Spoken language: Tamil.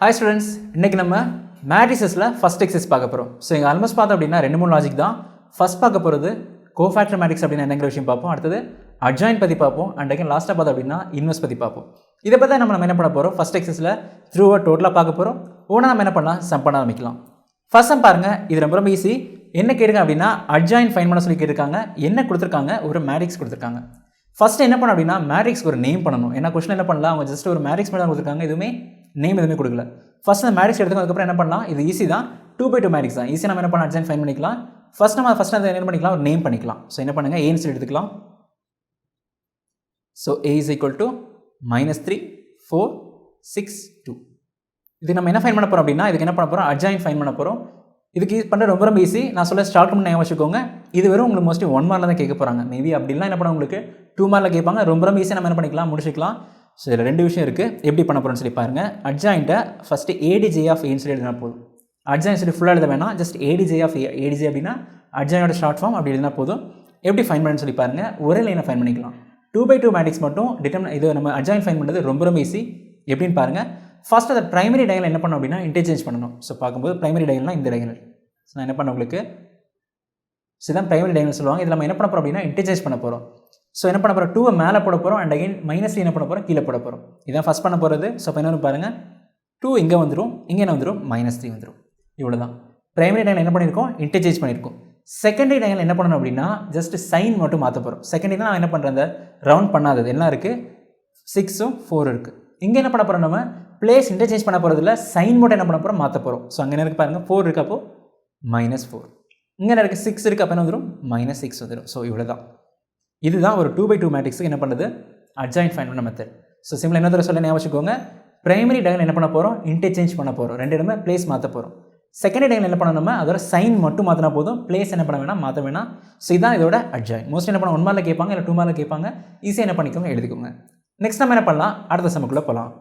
Hi students, இன்னைக்கு நம்ம matricesல first exercise பார்க்க போறோம். So இங்க ஆல்மோஸ்ட் பார்த்தோம் அப்படின்னா ரெண்டு மூணு லாஜிக் தான். ஃபர்ஸ்ட் பார்க்க போறது கோஃபேக்டர் மேட்ரிக்ஸ் அப்படினா என்னங்கிற விஷயம் பார்ப்போம். அடுத்தது அட்ஜாயின்ட் பத்தி பார்ப்போம். அண்ட் அகைன் லாஸ்டா பார்த்தோம் அப்படின்னா இன்வெர்ஸ் பத்தி பார்ப்போம். இத பத்தி நம்ம என்ன பண்ண போறோம்? ஃபர்ஸ்ட் எக்ஸர்சைஸ்ல த்ரூ அவுட் டோட்டலா பார்க்க போறோம். ஓனா நம்ம என்ன பண்ணலாம்? சம் பண்ண ஆரம்பிக்கலாம். ஃபர்ஸ்ட் சம் பாருங்க. இது ரொம்ப ஈஸி. என்ன கேக்குறாங்க அப்படின்னா அட்ஜாயின்ட் ஃபைண்ட் பண்ண சொல்லி கேட்டிருக்காங்க. என்ன கொடுத்திருக்காங்க? ஒரு மேட்ரிக்ஸ் கொடுத்திருக்காங்க. ஃபர்ஸ்ட் என்ன பண்ணணும் அப்படின்னா மேட்ரிக்ஸ்க்கு ஒரு நேம் பண்ணணும். ஏன்னா क्वेश्चन என்ன பண்ணலாம்? அவங்க ஜஸ்ட் ஒரு மேட்ரிக்ஸ் மட்டும் கொடுத்திருக்காங்க. எதுவுமே நேம் எதுவுமே கொடுக்கல. ஃபர்ஸ்ட் அந்த மேட்ரிக்ஸ் எடுத்துக்கோ. அதுக்கப்புறம் என்ன பண்ணலாம்? இது ஈஸி தான். 2/2 மேட்ரிக்ஸ் தான். ஈஸியாக நம்ம என்ன பண்ணலாம்? அட்ஜாயின்ட் ஃபைண்ட் பண்ணிக்கலாம். ஃபர்ஸ்ட் அதை என்ன பண்ணிக்கலாம்? ஒரு நேம் பண்ணிக்கலாம். ஸோ என்ன பண்ணுங்க? ஏன்னு சொல்லி எடுத்துக்கலாம். So a is equal to -3 4 6 2. இது நம்ம என்ன ஃபைண்ட் பண்ண போறோம் அப்படின்னா இதுக்கு என்ன பண்ண போறோம்? அட்ஜாயின்ட் ஃபைண்ட் பண்ண போறோம். இதுக்கு பண்ணுறது ரொம்ப ஈஸி. நான் சொல்ல ஸ்டார்ட் பண்ணி ஞாபகம் வச்சுக்கோங்க. இது வெறும் உங்களுக்கு மோஸ்ட்லி 1 மார்க்கில் தான் கேட்க போகிறாங்க. மேபி அப்படிலாம் என்ன பண்ண உங்களுக்கு 2 மார்க்கில் கேட்பாங்க. ரொம்ப ஈஸியாக நம்ம என்ன பண்ணிக்கலாம்? முடிச்சுக்கலாம். ஸோ இதில் ரெண்டு விஷயம் இருக்குது. எப்படி பண்ண போகிறோம்னு சொல்லி பாருங்கள். அட்ஜாயிண்ட்டை ஃபஸ்ட்டு ஏடிஜே ஆஃப் ஏன்னு சொல்லி எழுதினா போதும். அட்ஜாயின்ட் சொல்லி ஃபுல்லாக எழுத வேணாம். ஜஸ்ட் ஏடிஜே ஆஃப் ஏடிஜே அப்படின்னா அட்ஜாயினோட ஷார்ட் ஃபார்ம் அப்படி எழுதினா போதும். எப்படி ஃபைண்ட் பண்ணுன்னு சொல்லி பாருங்கள். ஒரே லைனை ஃபைண்ட் பண்ணிக்கலாம். 2/2 மேட்ரிக்ஸ் மட்டும் இது நம்ம அட்ஜாயின்ட் ஃபைண்ட் பண்ணுறது ரொம்ப ஈஸி. எப்படின்னு பாருங்கள். ஃபர்ஸ்ட் அதை பிரைமரி டயகனல் என்ன பண்ணணும் அப்படின்னா இன்டர்சேஞ்ச் பண்ணணும். ஸோ பார்க்கும்போது பிரைமரி டயகனல்னா இந்த டயகனல். ஸோ நான் என்ன பண்ண உங்களுக்கு இதுதான் பிரைமரி டயகனல் சொல்லுவாங்க. இதில் நம்ம என்ன பண்ண போகிறோம் அப்படின்னா இன்டர்சேஞ்ச் பண்ண போகிறோம். ஸோ என்ன பண்ண போகிறோம்? 2 மேலே போட போகிறோம். அண்ட் அகைன் -3 என்ன பண்ண போகிறோம்? கீழே போட போகிறோம். இதான் ஃபஸ்ட் பண்ண போகிறது. ஸோ இப்போ என்ன பாருங்கள். 2 இங்கே வந்துடும். இங்கே என்ன வந்துடும்? -3 வந்துடும். இவ்வளோ தான். பிரைமரி டயகனல் என்ன பண்ணியிருக்கோம்? இன்டர்சேஞ்ச் பண்ணியிருக்கோம். செகண்டரி டயகனல் என்ன பண்ணணும் அப்படின்னா ஜஸ்ட் சைன் மட்டும் மாற்ற போகிறோம். செகண்டரி தான் நான் என்ன பண்ணுறேன்? அந்த ரவுண்ட் பண்ணாதது என்ன இருக்குது? 6ம் 4 இருக்குது. இங்கே என்ன பண்ண போகிறோம்? நம்ம பிளேஸ் இன்டர்சேஞ்ச் பண்ண போகிறதுல சைன் மட்டும் என்ன பண்ண போகிறோம்? மாற்ற போகிறோம். ஸோ அங்கே என்ன இருக்குது பாருங்கள். 4 இருக்குது. அப்போ -4. இங்கே என்ன இருக்குது? 6 இருக்குது. அப்போ என்ன வந்துடும்? -6 வந்துடும். ஸோ இவ்வளோ தான். இதுதான் ஒரு 2/2 மேட்ரிக்ஸுக்கு என்ன பண்ணுறது? அட்ஜாயின்ட் ஃபைண்ட் பண்ண மெத்தட். ஸோ சிம்பிள் என்ன தடவை சொல்ல ஞாபகம் வச்சுக்கோங்க. பிரைமரி டயகனல் என்ன பண்ண போகிறோம்? இன்டர்சேஞ்ச் பண்ண போகிறோம். ரெண்டு இடமே பிளேஸ் மாற்ற போகிறோம். செகண்டரி டயகனல் என்ன பண்ணணும்? அதோட சைன் மட்டும் மாற்றினா போதும். பிளேஸ் என்ன பண்ண வேணாம், மாற்ற வேணாம். ஸோ இதுதான் இதோட அட்ஜாயின்ட். மோஸ்ட்லி என்ன பண்ண 1 மார்க்கில் கேட்பாங்க, இல்லை 2 மார்க்கில் கேட்பாங்க. ஈஸியாக என்ன பண்ணிக்கோங்க, எழுதிக்கோங்க. நெக்ஸ்ட் நம்ம என்ன பண்ணலாம்? அடுத்த சம்முக்குள்ளே போகலாம்.